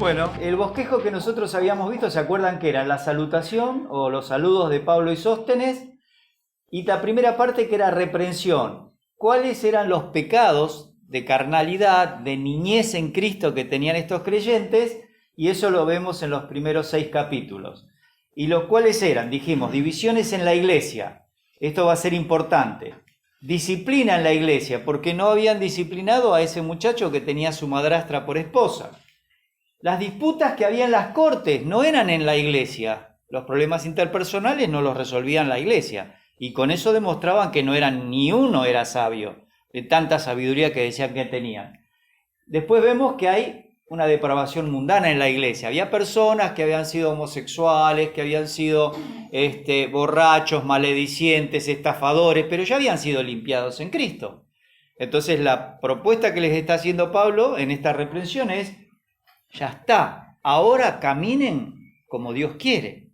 Bueno, el bosquejo que nosotros habíamos visto, ¿se acuerdan que era la salutación o los saludos de Pablo y Sóstenes? Y la primera parte que era reprensión. ¿Cuáles eran los pecados de carnalidad, de niñez en Cristo que tenían estos creyentes? Y eso lo vemos en los primeros 6 capítulos. Y los cuales eran, dijimos, divisiones en la iglesia. Esto va a ser importante. Disciplina en la iglesia, porque no habían disciplinado a ese muchacho que tenía a su madrastra por esposa. Las disputas que había en las cortes no eran en la iglesia. Los problemas interpersonales no los resolvían la iglesia. Y con eso demostraban que no eran, ni uno era sabio, de tanta sabiduría que decían que tenían. Después vemos que hay una depravación mundana en la iglesia. Había personas que habían sido homosexuales, que habían sido borrachos, maledicientes, estafadores, pero ya habían sido limpiados en Cristo. Entonces la propuesta que les está haciendo Pablo en esta reprensión es: ya está, ahora caminen como Dios quiere.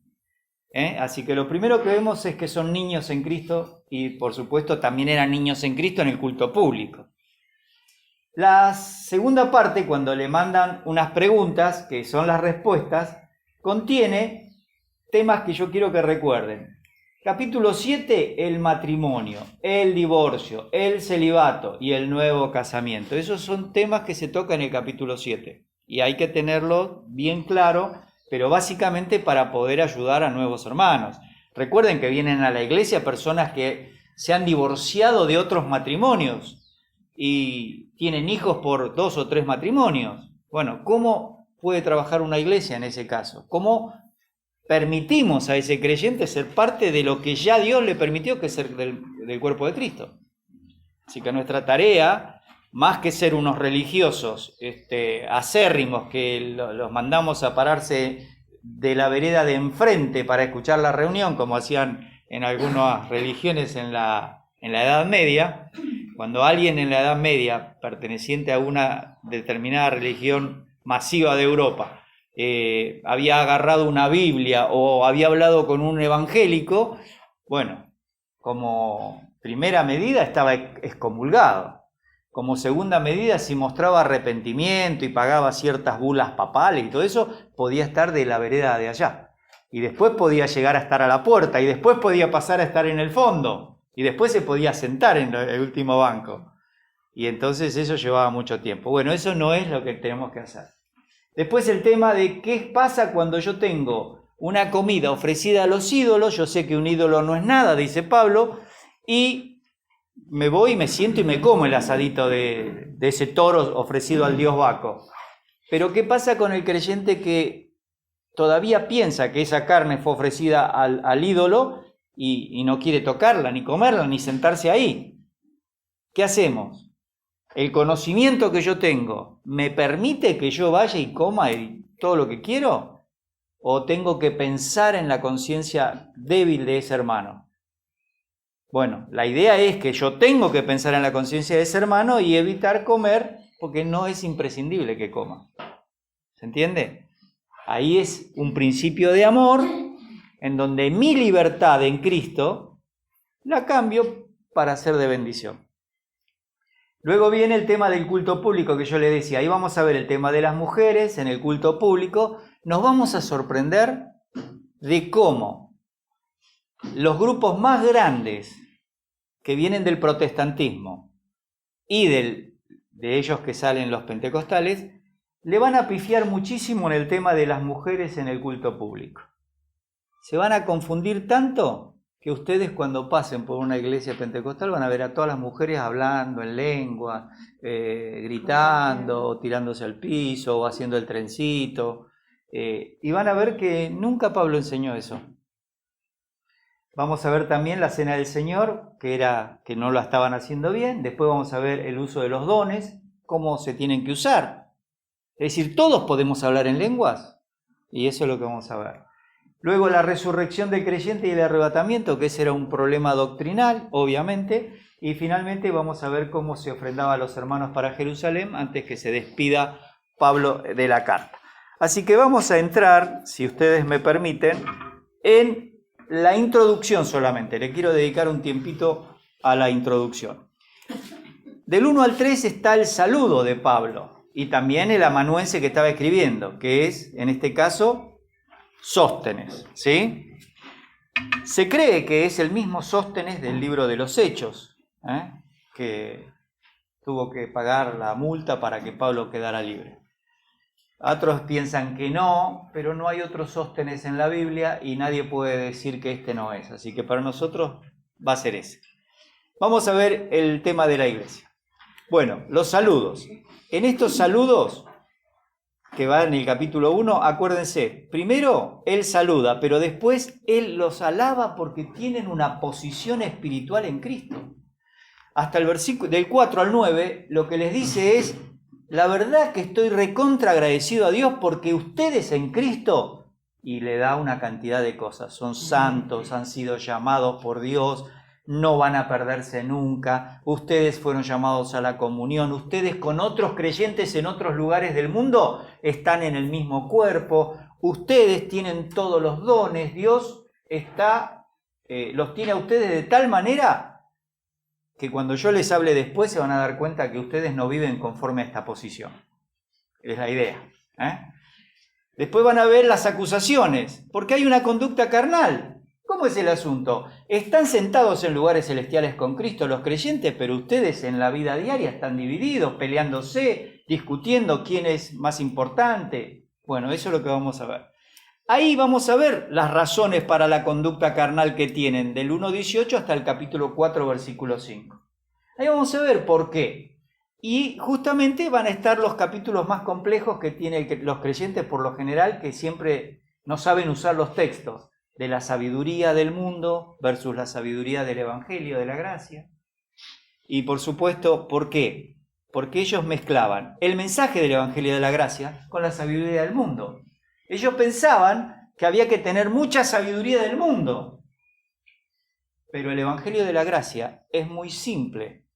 Así que lo primero que vemos es que son niños en Cristo y por supuesto también eran niños en Cristo en el culto público. La segunda parte, cuando le mandan unas preguntas, que son las respuestas, contiene temas que yo quiero que recuerden. Capítulo 7, el matrimonio, el divorcio, el celibato y el nuevo casamiento. Esos son temas que se tocan en el capítulo 7 y hay que tenerlo bien claro, pero básicamente para poder ayudar a nuevos hermanos. Recuerden que vienen a la iglesia personas que se han divorciado de otros matrimonios y tienen hijos por 2 o 3 matrimonios. Bueno, ¿cómo puede trabajar una iglesia en ese caso? ¿Cómo permitimos a ese creyente ser parte de lo que ya Dios le permitió, que es ser del cuerpo de Cristo? Así que nuestra tarea, más que ser unos religiosos acérrimos que los mandamos a pararse de la vereda de enfrente para escuchar la reunión, como hacían en algunas religiones en la Edad Media, cuando alguien en la Edad Media, perteneciente a una determinada religión masiva de Europa, había agarrado una Biblia o había hablado con un evangélico, bueno, como primera medida estaba excomulgado. Como segunda medida, si mostraba arrepentimiento y pagaba ciertas bulas papales y todo eso, podía estar de la vereda de allá. Y después podía llegar a estar a la puerta y después podía pasar a estar en el fondo. Y después se podía sentar en el último banco. Y entonces eso llevaba mucho tiempo. Bueno, eso no es lo que tenemos que hacer. Después el tema de qué pasa cuando yo tengo una comida ofrecida a los ídolos. Yo sé que un ídolo no es nada, dice Pablo, y me voy, me siento y me como el asadito de ese toro ofrecido al dios Baco. Pero ¿qué pasa con el creyente que todavía piensa que esa carne fue ofrecida al ídolo y no quiere tocarla, ni comerla, ni sentarse ahí? ¿Qué hacemos? ¿El conocimiento que yo tengo me permite que yo vaya y coma todo lo que quiero? ¿O tengo que pensar en la conciencia débil de ese hermano? Bueno, la idea es que yo tengo que pensar en la conciencia de ese hermano y evitar comer porque no es imprescindible que coma. ¿Se entiende? Ahí es un principio de amor en donde mi libertad en Cristo la cambio para ser de bendición. Luego viene el tema del culto público que yo le decía. Ahí vamos a ver el tema de las mujeres en el culto público. Nos vamos a sorprender de cómo los grupos más grandes que vienen del protestantismo y de ellos que salen los pentecostales, le van a pifiar muchísimo en el tema de las mujeres en el culto público. Se van a confundir tanto que ustedes cuando pasen por una iglesia pentecostal van a ver a todas las mujeres hablando en lengua, gritando, tirándose al piso o haciendo el trencito, y van a ver que nunca Pablo enseñó eso. Vamos a ver también la cena del Señor, que no la estaban haciendo bien. Después vamos a ver el uso de los dones, cómo se tienen que usar. Es decir, todos podemos hablar en lenguas, y eso es lo que vamos a ver. Luego la resurrección del creyente y el arrebatamiento, que ese era un problema doctrinal, obviamente. Y finalmente vamos a ver cómo se ofrendaba a los hermanos para Jerusalén antes que se despida Pablo de la carta. Así que vamos a entrar, si ustedes me permiten, en la introducción solamente. Le quiero dedicar un tiempito a la introducción. Del 1 al 3 está el saludo de Pablo. y también el amanuense que estaba escribiendo, que es, en este caso, Sóstenes, ¿sí? Se cree que es el mismo Sóstenes del libro de los Hechos, que tuvo que pagar la multa para que Pablo quedara libre. Otros piensan que no, pero no hay otros Sóstenes en la Biblia y nadie puede decir que este no es. Así que para nosotros va a ser ese. Vamos a ver el tema de la iglesia. Bueno, los saludos. En estos saludos, que va en el capítulo 1, acuérdense, primero él saluda, pero después él los alaba porque tienen una posición espiritual en Cristo. Hasta el versículo del 4 al 9, lo que les dice es, la verdad que estoy recontra agradecido a Dios porque ustedes en Cristo, y le da una cantidad de cosas, son santos, han sido llamados por Dios, no van a perderse nunca, ustedes fueron llamados a la comunión, ustedes con otros creyentes en otros lugares del mundo están en el mismo cuerpo, ustedes tienen todos los dones, Dios los tiene a ustedes de tal manera que cuando yo les hable después se van a dar cuenta que ustedes no viven conforme a esta posición. Es la idea. Después van a ver las acusaciones, porque hay una conducta carnal. ¿Cómo es el asunto? Están sentados en lugares celestiales con Cristo los creyentes, pero ustedes en la vida diaria están divididos, peleándose, discutiendo quién es más importante. Bueno, eso es lo que vamos a ver. Ahí vamos a ver las razones para la conducta carnal que tienen, del 1.18 hasta el capítulo 4, versículo 5. Ahí vamos a ver por qué. Y justamente van a estar los capítulos más complejos que tienen los creyentes por lo general, que siempre no saben usar los textos, de la sabiduría del mundo versus la sabiduría del Evangelio de la gracia. Y por supuesto, ¿por qué? Porque ellos mezclaban el mensaje del Evangelio de la gracia con la sabiduría del mundo. Ellos pensaban que había que tener mucha sabiduría del mundo. Pero el Evangelio de la gracia es muy simple.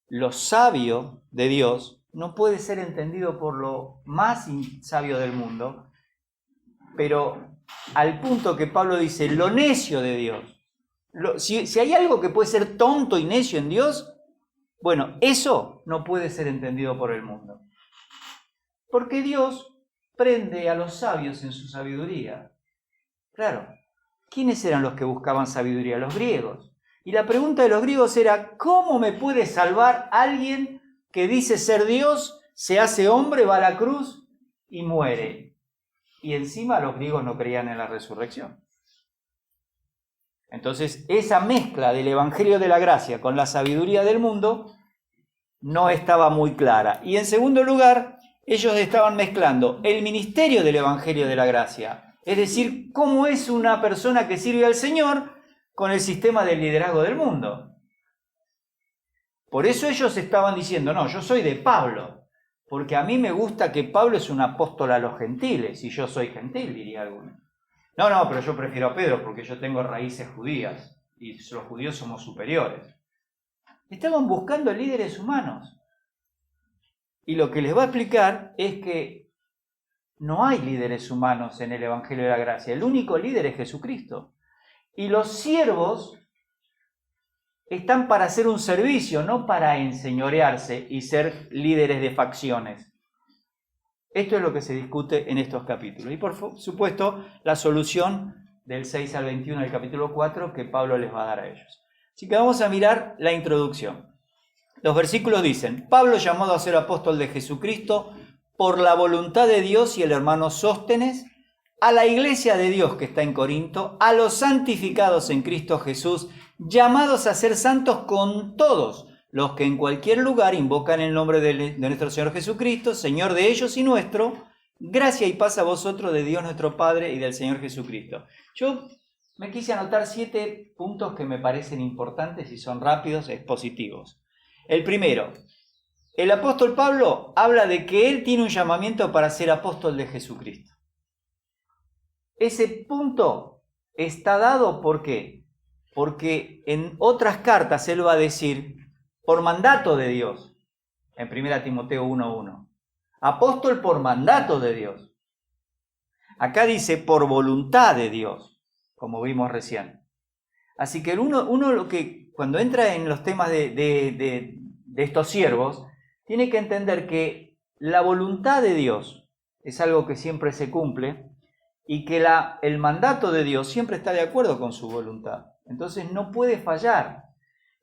Lo sabio de Dios no puede ser entendido por lo más sabio del mundo, pero al punto que Pablo dice, lo necio de Dios. Si hay algo que puede ser tonto y necio en Dios, bueno, eso no puede ser entendido por el mundo. Porque Dios prende a los sabios en su sabiduría. Claro, ¿quiénes eran los que buscaban sabiduría? Los griegos. Y la pregunta de los griegos era, ¿cómo me puede salvar alguien que dice ser Dios, se hace hombre, va a la cruz y muere? Y encima los griegos no creían en la resurrección. Entonces, esa mezcla del Evangelio de la gracia con la sabiduría del mundo no estaba muy clara. Y en segundo lugar, ellos estaban mezclando el ministerio del Evangelio de la gracia, es decir, cómo es una persona que sirve al Señor con el sistema de liderazgo del mundo. Por eso ellos estaban diciendo, no, yo soy de Pablo, porque a mí me gusta que Pablo es un apóstol a los gentiles, y yo soy gentil, diría alguno. No, pero yo prefiero a Pedro porque yo tengo raíces judías, y los judíos somos superiores. Estaban buscando líderes humanos. Y lo que les va a explicar es que no hay líderes humanos en el Evangelio de la Gracia. El único líder es Jesucristo. Y los siervos están para hacer un servicio, no para enseñorearse y ser líderes de facciones. Esto es lo que se discute en estos capítulos. Y por supuesto, la solución del 6 al 21 del capítulo 4 que Pablo les va a dar a ellos. Así que vamos a mirar la introducción. Los versículos dicen, Pablo llamado a ser apóstol de Jesucristo por la voluntad de Dios y el hermano Sóstenes, a la iglesia de Dios que está en Corinto, a los santificados en Cristo Jesús, llamados a ser santos con todos los que en cualquier lugar invocan el nombre de nuestro Señor Jesucristo, Señor de ellos y nuestro, gracia y paz a vosotros de Dios nuestro Padre y del Señor Jesucristo. Yo me quise anotar 7 puntos que me parecen importantes y son rápidos, expositivos. El primero, el apóstol Pablo habla de que él tiene un llamamiento para ser apóstol de Jesucristo. Ese punto está dado, ¿por qué? Porque en otras cartas él va a decir, por mandato de Dios, en 1 Timoteo 1:1, apóstol por mandato de Dios. Acá dice por voluntad de Dios, como vimos recién. Así que uno lo que cuando entra en los temas de estos siervos, tiene que entender que la voluntad de Dios es algo que siempre se cumple y que el mandato de Dios siempre está de acuerdo con su voluntad. Entonces no puede fallar.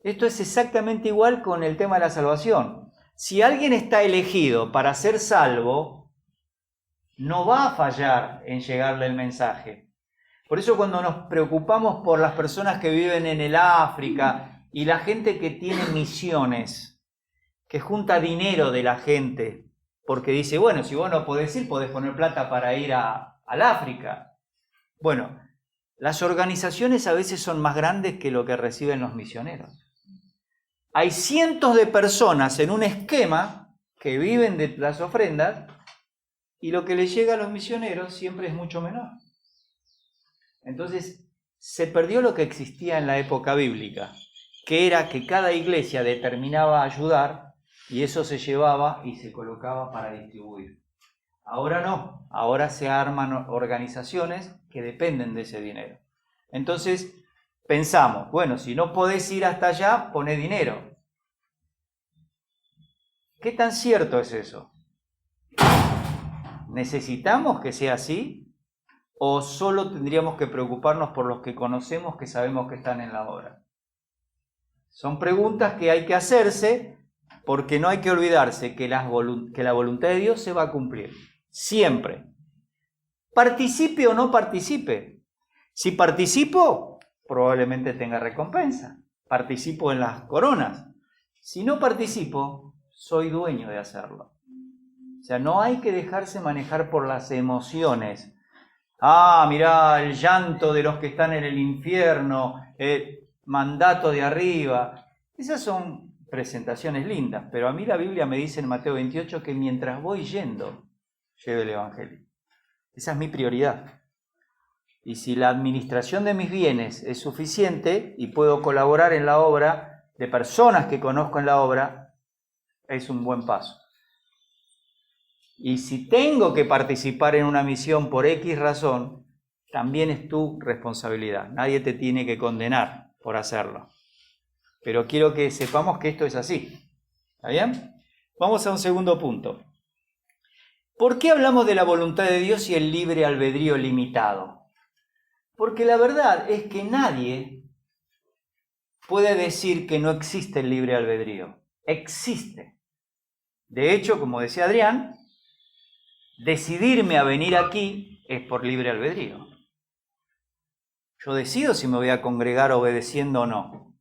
Esto es exactamente igual con el tema de la salvación. Si alguien está elegido para ser salvo, no va a fallar en llegarle el mensaje. Por eso cuando nos preocupamos por las personas que viven en el África y la gente que tiene misiones, que junta dinero de la gente, porque dice, bueno, si vos no podés ir, podés poner plata para ir al África. Bueno, las organizaciones a veces son más grandes que lo que reciben los misioneros. Hay cientos de personas en un esquema que viven de las ofrendas y lo que les llega a los misioneros siempre es mucho menor. Entonces, se perdió lo que existía en la época bíblica, que era que cada iglesia determinaba ayudar y eso se llevaba y se colocaba para distribuir. Ahora no, ahora se arman organizaciones que dependen de ese dinero. Entonces, pensamos, bueno, si no podés ir hasta allá, poné dinero. ¿Qué tan cierto es eso? ¿Necesitamos que sea así? ¿O solo tendríamos que preocuparnos por los que conocemos que sabemos que están en la obra? Son preguntas que hay que hacerse porque no hay que olvidarse que la voluntad de Dios se va a cumplir. Siempre. Participe o no participe. Si participo, probablemente tenga recompensa. Participo en las coronas. Si no participo, soy dueño de hacerlo. O sea, no hay que dejarse manejar por las emociones. Mirá, el llanto de los que están en el infierno, mandato de arriba. Esas son presentaciones lindas, pero a mí la Biblia me dice en Mateo 28 que mientras voy yendo, lleve el Evangelio. Esa es mi prioridad. Y si la administración de mis bienes es suficiente y puedo colaborar en la obra de personas que conozco en la obra, es un buen paso. Y si tengo que participar en una misión por X razón, también es tu responsabilidad. Nadie te tiene que condenar por hacerlo. Pero quiero que sepamos que esto es así. ¿Está bien? Vamos a un segundo punto. ¿Por qué hablamos de la voluntad de Dios y el libre albedrío limitado? Porque la verdad es que nadie puede decir que no existe el libre albedrío. Existe. De hecho, como decía Adrián, decidirme a venir aquí es por libre albedrío. Yo decido si me voy a congregar obedeciendo o no.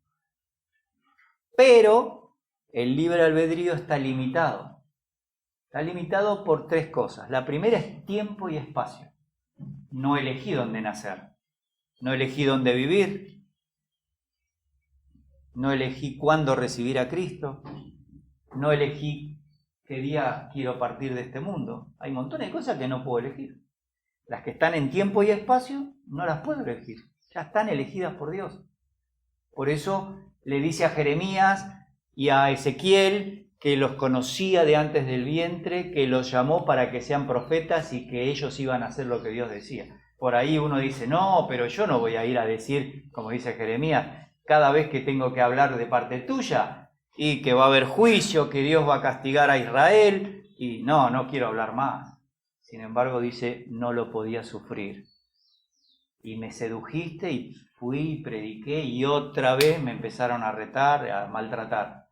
Pero el libre albedrío está limitado. Está limitado por tres cosas. La primera es tiempo y espacio. No elegí dónde nacer. No elegí dónde vivir. No elegí cuándo recibir a Cristo. No elegí qué día quiero partir de este mundo. Hay montones de cosas que no puedo elegir. Las que están en tiempo y espacio no las puedo elegir. Ya están elegidas por Dios. Por eso le dice a Jeremías y a Ezequiel que los conocía de antes del vientre, que los llamó para que sean profetas y que ellos iban a hacer lo que Dios decía. Por ahí uno dice, no, pero yo no voy a ir a decir, como dice Jeremías, cada vez que tengo que hablar de parte tuya, y que va a haber juicio, que Dios va a castigar a Israel, y no quiero hablar más. Sin embargo, dice, no lo podía sufrir. Y me sedujiste y fui y prediqué y otra vez me empezaron a retar, a maltratar.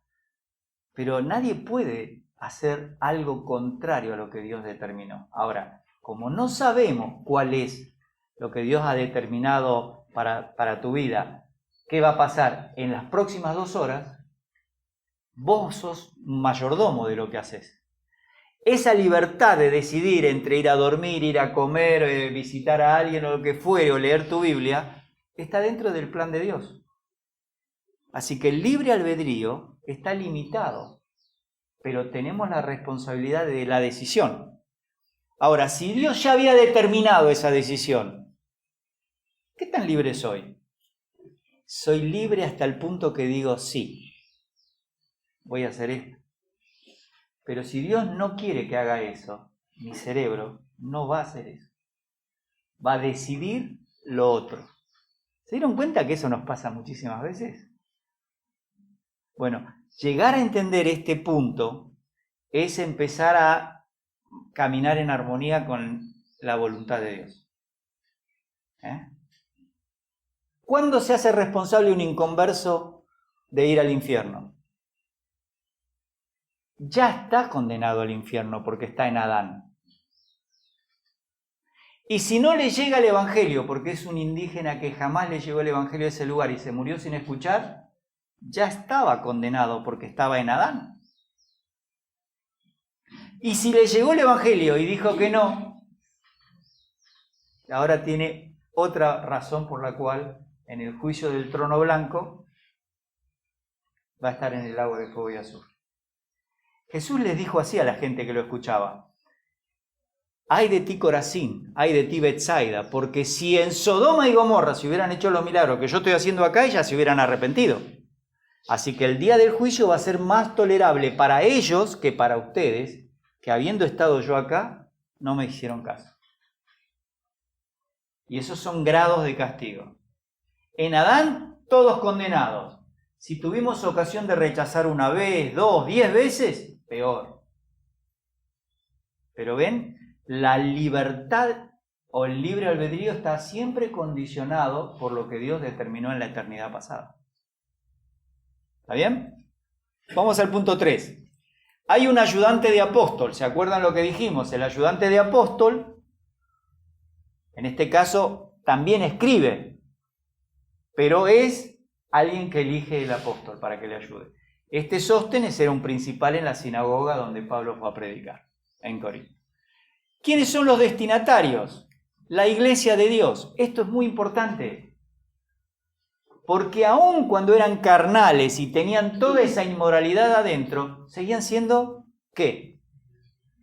Pero nadie puede hacer algo contrario a lo que Dios determinó. Ahora, como no sabemos cuál es lo que Dios ha determinado para tu vida, qué va a pasar en las próximas 2 horas, vos sos mayordomo de lo que haces. Esa libertad de decidir entre ir a dormir, ir a comer, visitar a alguien o lo que fuere, o leer tu Biblia, está dentro del plan de Dios. Así que el libre albedrío está limitado, pero tenemos la responsabilidad de la decisión. Ahora, si Dios ya había determinado esa decisión, ¿qué tan libre soy? Soy libre hasta el punto que digo sí. Voy a hacer esto. Pero si Dios no quiere que haga eso, mi cerebro no va a hacer eso. Va a decidir lo otro. ¿Se dieron cuenta que eso nos pasa muchísimas veces? Bueno, llegar a entender este punto es empezar a caminar en armonía con la voluntad de Dios. ¿Cuándo se hace responsable un inconverso de ir al infierno? Ya está condenado al infierno porque está en Adán. Y si no le llega el Evangelio, porque es un indígena que jamás le llegó el Evangelio a ese lugar y se murió sin escuchar, ya estaba condenado porque estaba en Adán. Y si le llegó el Evangelio y dijo que no, ahora tiene otra razón por la cual en el juicio del trono blanco va a estar en el lago de fuego y azufre. Jesús les dijo así a la gente que lo escuchaba: ay de ti Corazín, ay de ti Betsaida, porque si en Sodoma y Gomorra se hubieran hecho los milagros que yo estoy haciendo acá, ellas se hubieran arrepentido. Así que el día del juicio va a ser más tolerable para ellos que para ustedes, que habiendo estado yo acá, no me hicieron caso. Y esos son grados de castigo. En Adán, todos condenados. Si tuvimos ocasión de rechazar una vez, 2, 10 veces, peor. Pero ven, la libertad o el libre albedrío está siempre condicionado por lo que Dios determinó en la eternidad pasada. ¿Está bien? Vamos al punto 3. Hay un ayudante de apóstol. ¿Se acuerdan lo que dijimos? El ayudante de apóstol, en este caso, también escribe, pero es alguien que elige el apóstol para que le ayude. Este Sóstenes era un principal en la sinagoga donde Pablo fue a predicar, en Corinto. ¿Quiénes son los destinatarios? La iglesia de Dios. Esto es muy importante, porque aun cuando eran carnales y tenían toda esa inmoralidad adentro, seguían siendo, ¿qué?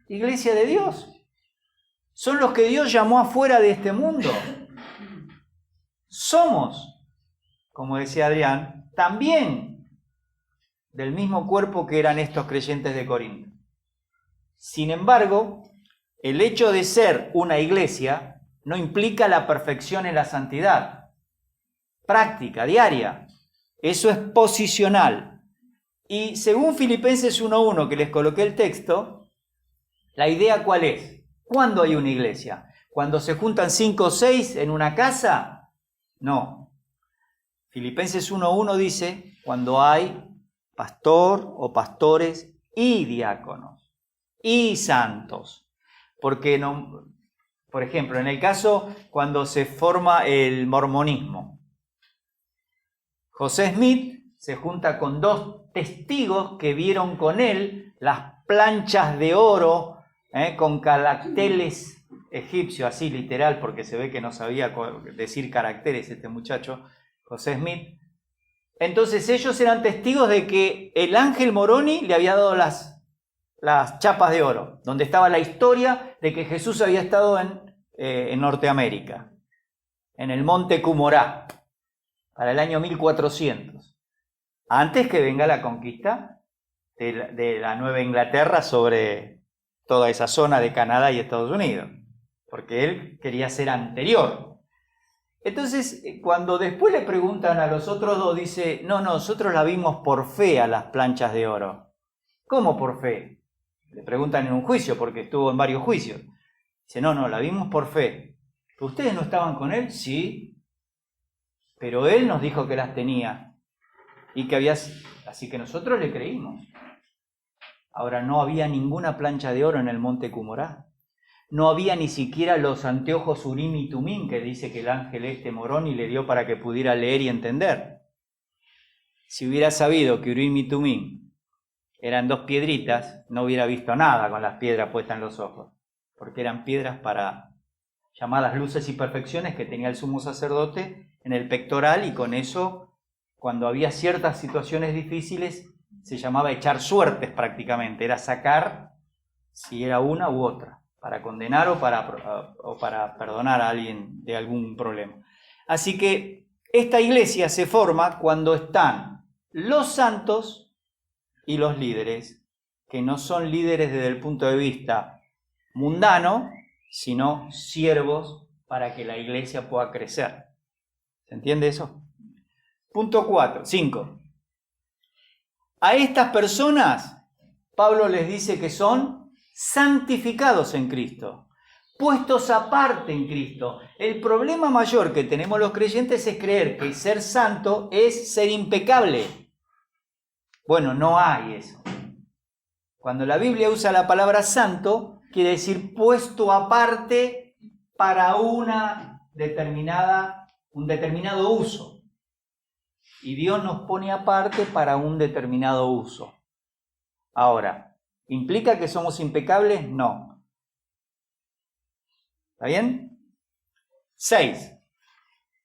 Iglesia de Dios. Son los que Dios llamó afuera de este mundo. Somos, como decía Adrián, también del mismo cuerpo que eran estos creyentes de Corinto. Sin embargo, el hecho de ser una iglesia no implica la perfección en la santidad. Práctica, diaria. Eso es posicional. Y según Filipenses 1:1, que les coloqué el texto, la idea ¿cuál es? ¿Cuándo hay una iglesia? ¿Cuando se juntan 5 o 6 en una casa? No. Filipenses 1:1 dice, cuando hay pastor o pastores y diáconos y santos. Porque no, por ejemplo, en el caso cuando se forma el mormonismo, José Smith se junta con 2 testigos que vieron con él las planchas de oro con caracteres egipcios, así literal, porque se ve que no sabía decir caracteres este muchacho, José Smith. Entonces ellos eran testigos de que el ángel Moroni le había dado las chapas de oro, donde estaba la historia de que Jesús había estado en Norteamérica, en el monte Cumorá, para el año 1400, antes que venga la conquista de la Nueva Inglaterra sobre toda esa zona de Canadá y Estados Unidos, porque él quería ser anterior. Entonces, cuando después le preguntan a los otros 2, dice, no, nosotros la vimos por fe a las planchas de oro. ¿Cómo por fe? Le preguntan en un juicio, porque estuvo en varios juicios. Dice, no, la vimos por fe. ¿Ustedes no estaban con él? Sí, pero él nos dijo que las tenía y que había, así que nosotros le creímos. Ahora, no había ninguna plancha de oro en el monte Cumorá. No había ni siquiera los anteojos Urim y Tumim que dice que el ángel Moroni le dio para que pudiera leer y entender. Si hubiera sabido que Urim y Tumim eran 2 piedritas, no hubiera visto nada con las piedras puestas en los ojos, porque eran piedras para llamadas luces y perfecciones que tenía el sumo sacerdote en el pectoral, y con eso, cuando había ciertas situaciones difíciles, se llamaba echar suertes prácticamente, era sacar si era una u otra, para condenar o para perdonar a alguien de algún problema. Así que esta iglesia se forma cuando están los santos y los líderes, que no son líderes desde el punto de vista mundano, sino siervos para que la iglesia pueda crecer. ¿Se entiende eso? Punto 5. A estas personas Pablo les dice que son santificados en Cristo, puestos aparte en Cristo. El problema mayor que tenemos los creyentes es creer que ser santo es ser impecable. Bueno, no hay eso. Cuando la Biblia usa la palabra santo, quiere decir puesto aparte para un determinado uso. Y Dios nos pone aparte para un determinado uso. Ahora, ¿implica que somos impecables? No. ¿Está bien? 6.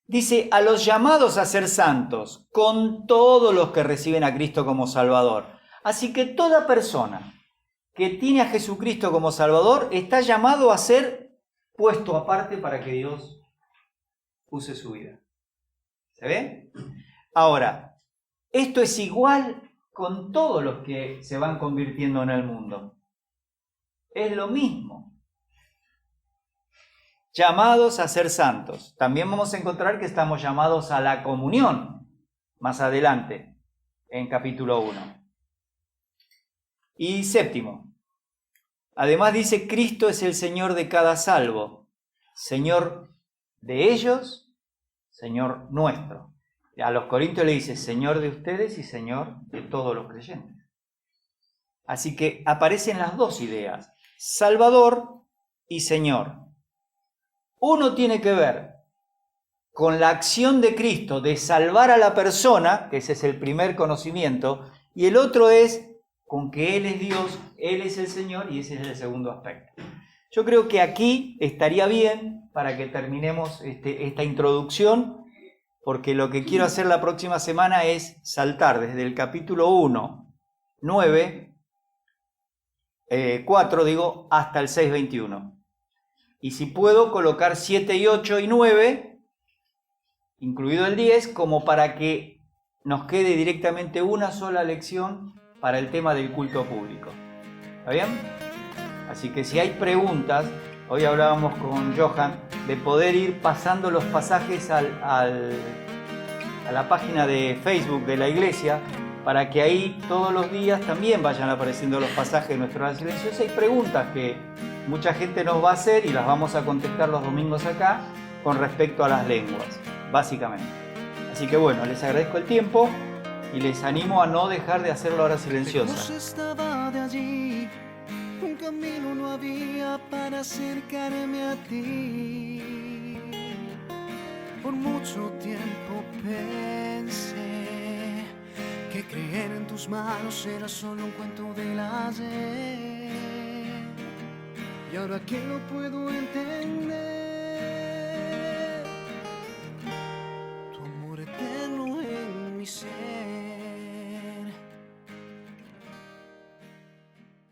Dice, a los llamados a ser santos, con todos los que reciben a Cristo como Salvador. Así que toda persona que tiene a Jesucristo como Salvador está llamado a ser puesto aparte para que Dios use su vida. ¿Se ve? Ahora, esto es igual con todos los que se van convirtiendo en el mundo. Es lo mismo. Llamados a ser santos. También vamos a encontrar que estamos llamados a la comunión más adelante, en capítulo 1. Y 7. Además dice, Cristo es el Señor de cada salvo, Señor de ellos, Señor nuestro. A los corintios le dice, Señor de ustedes y Señor de todos los creyentes. Así que aparecen las dos ideas, Salvador y Señor. Uno tiene que ver con la acción de Cristo de salvar a la persona, que ese es el primer conocimiento, y el otro es con que Él es Dios, Él es el Señor, y ese es el segundo aspecto. Yo creo que aquí estaría bien para que terminemos esta introducción, porque lo que quiero hacer la próxima semana es saltar desde el capítulo 1, 4, hasta el 6:21. Y si puedo, colocar 7 y 8 y 9, incluido el 10, como para que nos quede directamente una sola lección para el tema del culto público. ¿Está bien? Así que si hay preguntas, hoy hablábamos con Johan de poder ir pasando los pasajes a la página de Facebook de la iglesia, para que ahí todos los días también vayan apareciendo los pasajes de nuestra hora silenciosa. Hay preguntas que mucha gente nos va a hacer y las vamos a contestar los domingos acá con respecto a las lenguas, básicamente. Así que bueno, les agradezco el tiempo y les animo a no dejar de hacer la hora silenciosa. Lejos estaba de allí, un camino no había para acercarme a ti. Por mucho tiempo pensé que creer en tus manos era solo un cuento del ayer. Y ahora que lo puedo entender, tu amor eterno en mi ser.